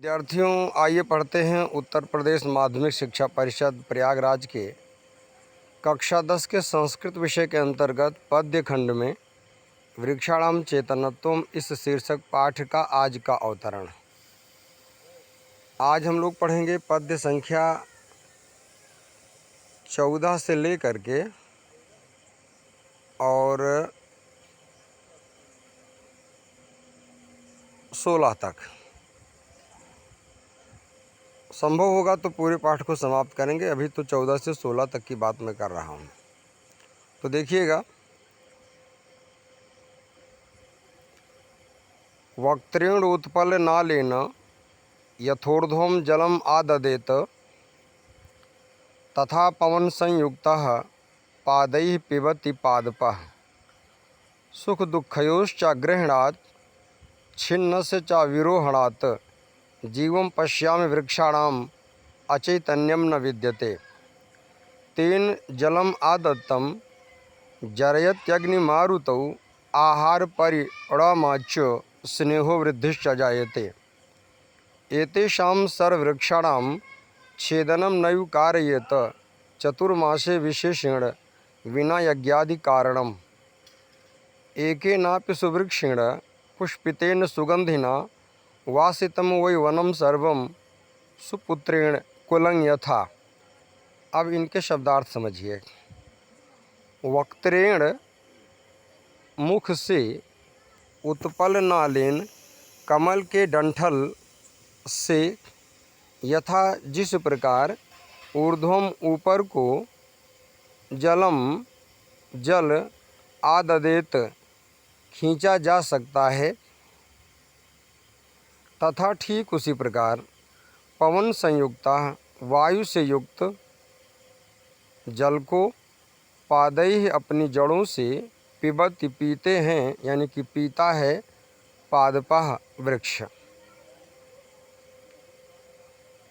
विद्यार्थियों, आइए पढ़ते हैं उत्तर प्रदेश माध्यमिक शिक्षा परिषद प्रयागराज के कक्षा 10 के संस्कृत विषय के अंतर्गत पद्य खंड में वृक्षाणाम चेतनत्वम इस शीर्षक पाठ का आज का अवतरण। आज हम लोग पढ़ेंगे पद्य संख्या 14 से लेकर के और 16 तक। संभव होगा तो पूरे पाठ को समाप्त करेंगे। अभी तो 14 से 16 तक की बात मैं कर रहा हूँ। तो देखिएगा, वक्त्रेण उत्पल नालेन यथोर्ध्वं जलम आददेत तथा पवन संयुक्तः पादैः पिबति पादपः सुख दुःखयोश्च गृह्णात् छिन्नस्य च विरोहणात् जीवं पश्यामि वृक्षाणाम् अचैतन्यं न विद्यते तेन जलम आदत्तं जरयत्यग्निमारुतौ आहार परिणामाच्च स्नेहो वृद्धिश्च जायते एतेषां सर्ववृक्षाणां छेदनं नैव कारयेत चतुर्मासे विशेषेण विना यज्ञादि कारणम् एकेनापि सुवृक्षेण पुष्पितेन सुगंधिना वासितं वै वनं सर्वं सुपुत्रेण कुलं यथा। अब इनके शब्दार्थ समझिए। वक्त्रेण मुख से, उत्पल नालेन कमल के डंठल से, यथा जिस प्रकार, ऊर्ध्वम ऊपर को, जलम जल, आददेत खींचा जा सकता है, तथा ठीक उसी प्रकार पवन संयुक्ता वायु से युक्त जल को पादैः अपनी जड़ों से पिबति पीते हैं, यानी कि पीता है, पादपः वृक्ष।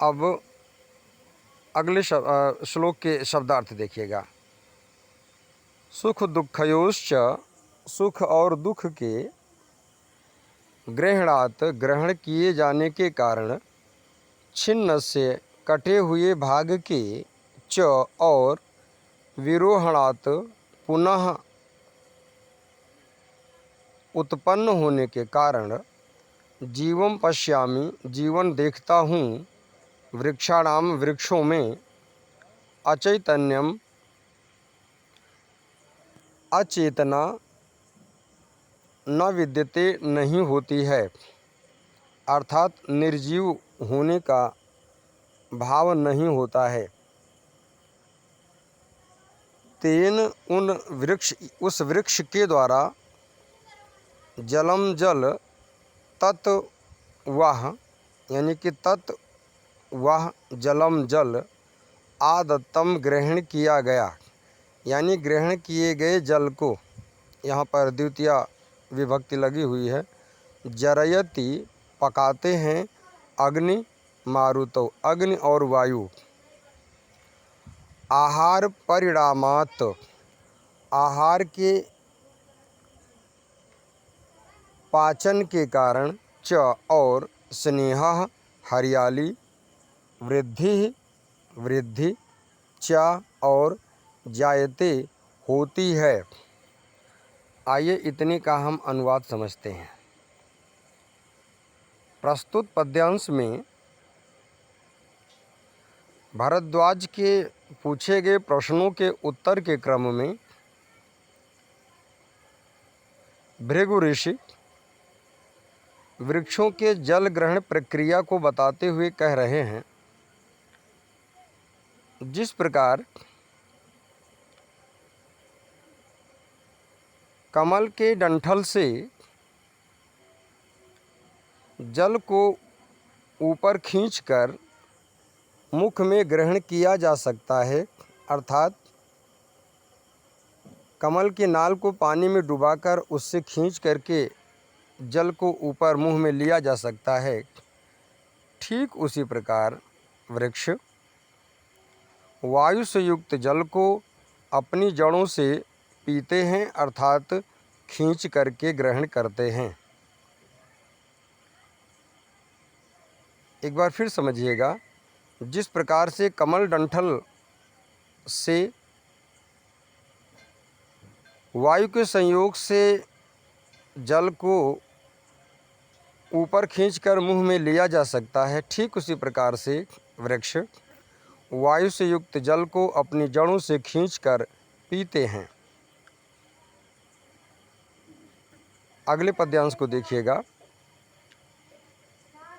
अब अगले श्लोक के शब्दार्थ देखिएगा। सुख दुःखयोश्च, सुख और दुख के, गृह्णात् ग्रहण किए जाने के कारण, छिन्न से कटे हुए भाग के, च और, विरोहणात् पुनः उत्पन्न होने के कारण, जीवं पश्यामि जीवन देखता हूँ, वृक्षाणाम वृक्षों में, अचैतन्यम अचेतना न विद्यते नहीं होती है, अर्थात निर्जीव होने का भाव नहीं होता है। तेन उस वृक्ष के द्वारा, जलम जल, तत् वह, यानी कि तत् वह जलम जल, आदत्तम ग्रहण किया गया, यानी ग्रहण किए गए जल को, यहाँ पर द्वितीय विभक्ति लगी हुई है, जरयति पकाते हैं, अग्नि मारुतो अग्नि और वायु, आहार परिणामात् आहार के पाचन के कारण, च और, स्नेहः हरियाली, वृद्धि वृद्धि, च और, जायते होती है। आइए इतने का हम अनुवाद समझते हैं। प्रस्तुत पद्यांश में भारद्वाज के पूछे गए प्रश्नों के उत्तर के क्रम में भृगु ऋषि वृक्षों के जल ग्रहण प्रक्रिया को बताते हुए कह रहे हैं, जिस प्रकार कमल के डंठल से जल को ऊपर खींचकर मुख में ग्रहण किया जा सकता है, अर्थात कमल के नाल को पानी में डुबाकर उससे खींच करके जल को ऊपर मुंह में लिया जा सकता है, ठीक उसी प्रकार वृक्ष वायु से युक्त जल को अपनी जड़ों से पीते हैं, अर्थात खींच करके ग्रहण करते हैं। एक बार फिर समझिएगा, जिस प्रकार से कमल डंठल से वायु के संयोग से जल को ऊपर खींचकर मुंह में लिया जा सकता है, ठीक उसी प्रकार से वृक्ष वायु से युक्त जल को अपनी जड़ों से खींचकर पीते हैं। अगले पद्यांश को देखिएगा।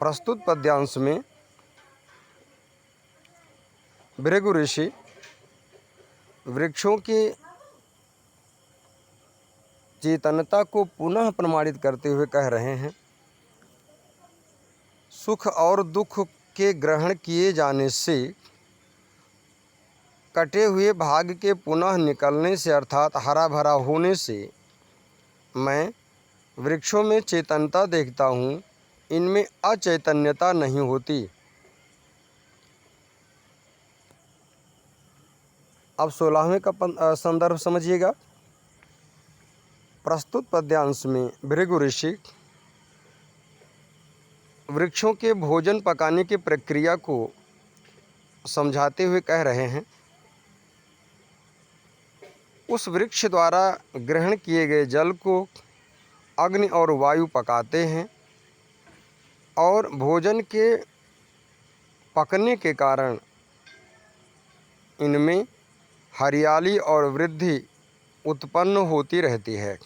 प्रस्तुत पद्यांश में भृगु ऋषि वृक्षों की चेतनता को पुनः प्रमाणित करते हुए कह रहे हैं, सुख और दुख के ग्रहण किए जाने से, कटे हुए भाग के पुनः निकलने से अर्थात हरा भरा होने से मैं वृक्षों में चेतनता देखता हूँ, इनमें अचैतन्यता नहीं होती। अब 16वें का संदर्भ समझिएगा। प्रस्तुत पद्यांश में भृगु ऋषि वृक्षों के भोजन पकाने की प्रक्रिया को समझाते हुए कह रहे हैं, उस वृक्ष द्वारा ग्रहण किए गए जल को अग्नि और वायु पकाते हैं और भोजन के पकने के कारण इनमें हरियाली और वृद्धि उत्पन्न होती रहती है।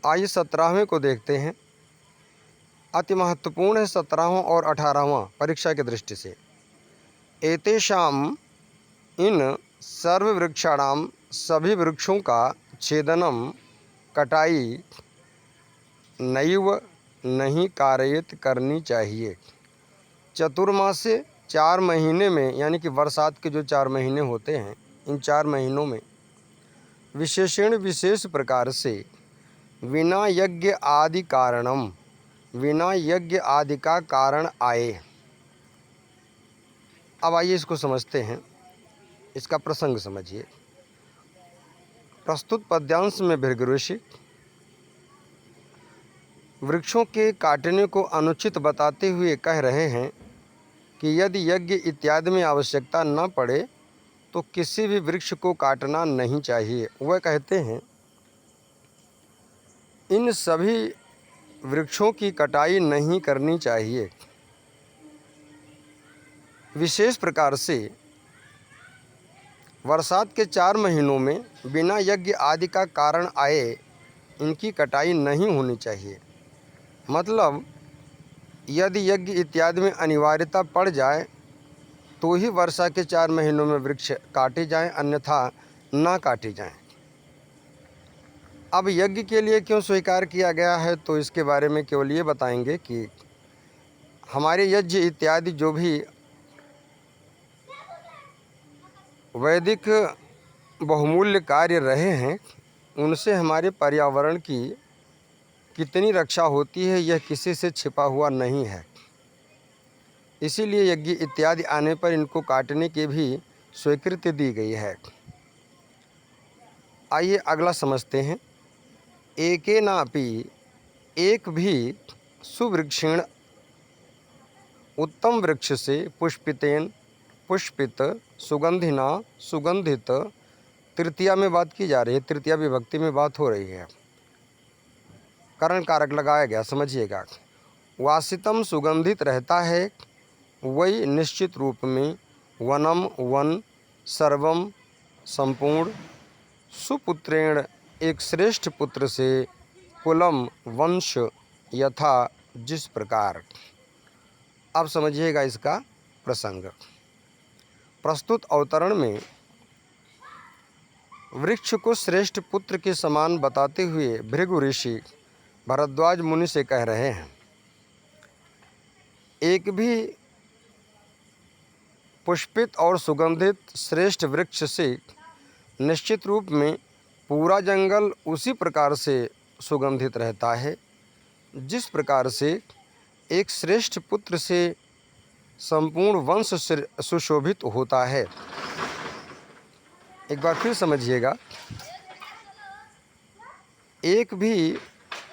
आइए 17वें को देखते हैं। अति महत्वपूर्ण है 17वां और 18वां परीक्षा की दृष्टि से। एतेषाम इन सर्ववृक्षाणाम सभी वृक्षों का छेदनम कटाई नैव नहीं कारयित करनी चाहिए। चतुर्मासे 4 महीने में, यानी कि बरसात के जो 4 महीने होते हैं, इन 4 महीनों में विशेषण विशेष प्रकार से विना यज्ञ आदि कारणम, विना यज्ञ आदि का कारण आए। अब आइए इसको समझते हैं, इसका प्रसंग समझिए। प्रस्तुत पद्यांश में भृगु ऋषि वृक्षों के काटने को अनुचित बताते हुए कह रहे हैं कि यदि यज्ञ इत्यादि में आवश्यकता न पड़े तो किसी भी वृक्ष को काटना नहीं चाहिए। वह कहते हैं, इन सभी वृक्षों की कटाई नहीं करनी चाहिए। विशेष प्रकार से बरसात के 4 महीनों में बिना यज्ञ आदि का कारण आए इनकी कटाई नहीं होनी चाहिए। मतलब यदि यज्ञ इत्यादि में अनिवार्यता पड़ जाए तो ही वर्षा के 4 महीनों में वृक्ष काटे जाएं, अन्यथा ना काटे जाएं। अब यज्ञ के लिए क्यों स्वीकार किया गया है, तो इसके बारे में केवल ये बताएंगे कि हमारे यज्ञ इत्यादि जो भी वैदिक बहुमूल्य कार्य रहे हैं, उनसे हमारे पर्यावरण की कितनी रक्षा होती है, यह किसी से छिपा हुआ नहीं है। इसीलिए यज्ञ इत्यादि आने पर इनको काटने की भी स्वीकृति दी गई है। आइए अगला समझते हैं। एकेनापि, एक भी सुवृक्षेण उत्तम वृक्ष से पुष्पितेन पुष्पित सुगंधिना सुगंधित, तृतीया में बात की जा रही है, तृतीया विभक्ति में बात हो रही है, करण कारक लगाया गया, समझिएगा। वासितम सुगंधित रहता है, वही निश्चित रूप में वनम वन सर्वम संपूर्ण सुपुत्रेण, एक श्रेष्ठ पुत्र से कुलम वंश यथा, जिस प्रकार। अब समझिएगा इसका प्रसंग। प्रस्तुत अवतरण में वृक्ष को श्रेष्ठ पुत्र के समान बताते हुए भृगु ऋषि भरद्वाज मुनि से कह रहे हैं, एक भी पुष्पित और सुगंधित श्रेष्ठ वृक्ष से निश्चित रूप में पूरा जंगल उसी प्रकार से सुगंधित रहता है जिस प्रकार से एक श्रेष्ठ पुत्र से संपूर्ण वंश सुशोभित होता है। एक बार फिर समझिएगा, एक भी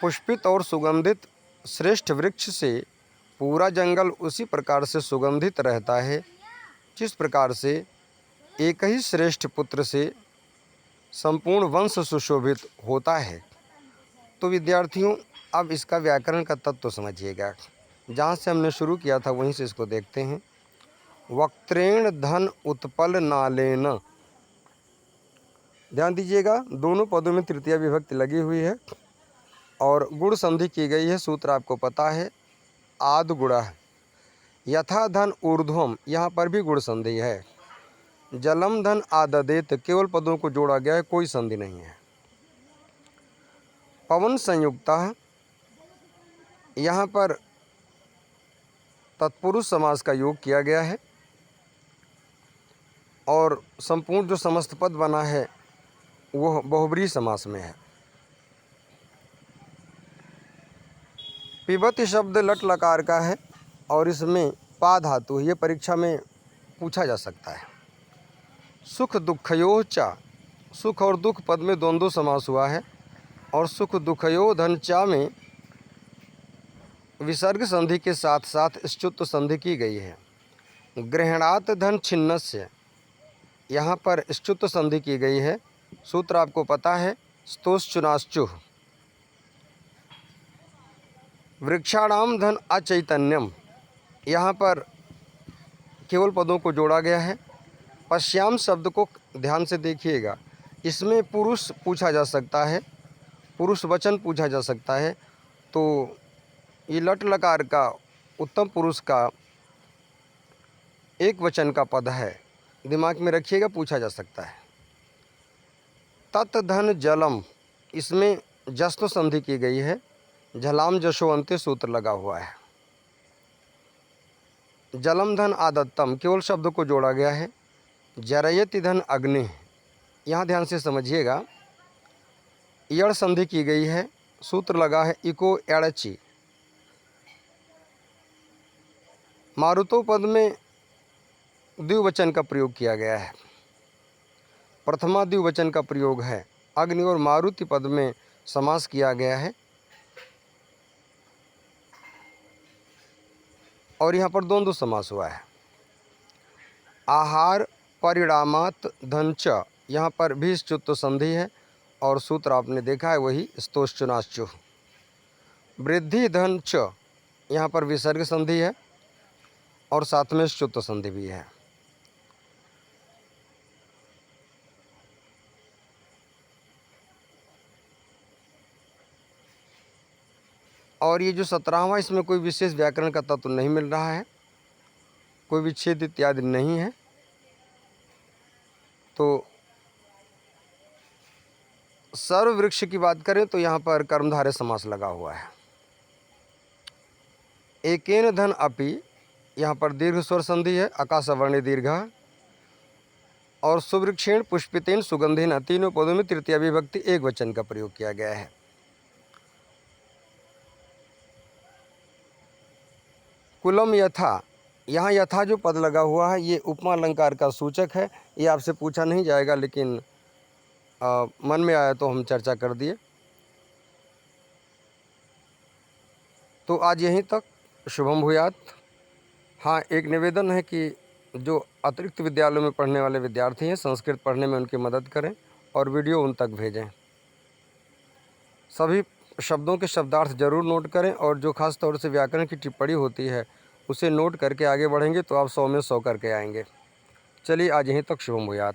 पुष्पित और सुगंधित श्रेष्ठ वृक्ष से पूरा जंगल उसी प्रकार से सुगंधित रहता है जिस प्रकार से एक ही श्रेष्ठ पुत्र से संपूर्ण वंश सुशोभित होता है। तो विद्यार्थियों, अब इसका व्याकरण का तत्व तो समझिएगा। जहाँ से हमने शुरू किया था वहीं से इसको देखते हैं। वक्त्रेण धन उत्पल नालेन, ध्यान दीजिएगा, दोनों पदों में तृतीया विभक्ति लगी हुई है और गुण संधि की गई है। सूत्र आपको पता है, आद गुणा। यथा धन ऊर्ध्वम, यहाँ पर भी गुण संधि है। जलम धन आददेत, केवल पदों को जोड़ा गया है, कोई संधि नहीं है। पवन संयुक्ता, यहाँ पर तत्पुरुष समास का योग किया गया है और संपूर्ण जो समस्त पद बना है वो बहुब्रीहि समास में है। पिबति शब्द लट लकार का है और इसमें पा धातु है। ये परीक्षा में पूछा जा सकता है। सुख दुखयो चा, सुख और दुख पद में द्वंद्व समास हुआ है और सुख दुखयो धन चा में विसर्ग संधि के साथ साथ स्तुत संधि की गई है। ग्रहणात धन छिन्नस्य, यहाँ पर स्तुत संधि की गई है। सूत्र आपको पता है, स्तोश्चुनाश्चुः। वृक्षाणाम धन अचैतन्यम, यहाँ पर केवल पदों को जोड़ा गया है। पश्याम शब्द को ध्यान से देखिएगा, इसमें पुरुष पूछा जा सकता है, पुरुष वचन पूछा जा सकता है। तो ये लट लकार का उत्तम पुरुष का एक वचन का पद है, दिमाग में रखिएगा, पूछा जा सकता है। तत् धन जलम, इसमें जस्तो संधि की गई है। झलाम जशो अंत्य सूत्र लगा हुआ है। जलम धन आदत्तम, केवल शब्द को जोड़ा गया है। जरयति धन अग्नि, यहाँ ध्यान से समझिएगा, यड़ संधि की गई है। सूत्र लगा है इको एड़ची। मारुतो पद में द्विवचन का प्रयोग किया गया है, प्रथमा द्विवचन का प्रयोग है। अग्नि और मारुति पद में समास किया गया है और यहाँ पर द्वंद्व समास हुआ है। आहार परिणामात धन च, यहाँ पर भी स्तुत संधि है और सूत्र आपने देखा है वही, स्तोश्चुनाश्चुः। वृद्धि धन च, यहाँ पर विसर्ग संधि है और साथ में स्तुत संधि भी है। और ये जो 17वां, इसमें कोई विशेष व्याकरण का तत्व नहीं मिल रहा है, कोई विच्छेद इत्यादि नहीं है। तो सर्व वृक्ष की बात करें तो यहाँ पर कर्मधारय समास लगा हुआ है। एकेन धन अपि, यहाँ पर दीर्घ स्वर संधि है, आकाशवर्णी दीर्घ। और सुवृक्षेण पुष्पितेन सुगंधिन, तीनों पदों में तृतीया विभक्ति एक वचन का प्रयोग किया गया है। कुलम यथा, यहाँ यथा जो पद लगा हुआ है ये उपमा अलंकार का सूचक है। ये आपसे पूछा नहीं जाएगा, लेकिन मन में आया तो हम चर्चा कर दिए। तो आज यहीं तक, शुभम भूयात। हाँ, एक निवेदन है कि जो अतिरिक्त विद्यालयों में पढ़ने वाले विद्यार्थी हैं, संस्कृत पढ़ने में उनकी मदद करें और वीडियो उन तक भेजें। सभी शब्दों के शब्दार्थ जरूर नोट करें और जो खास तौर से व्याकरण की टिप्पणी होती है उसे नोट करके आगे बढ़ेंगे तो आप 100 में 100 करके आएंगे। चलिए आज यहीं तक, शुभम भूयात।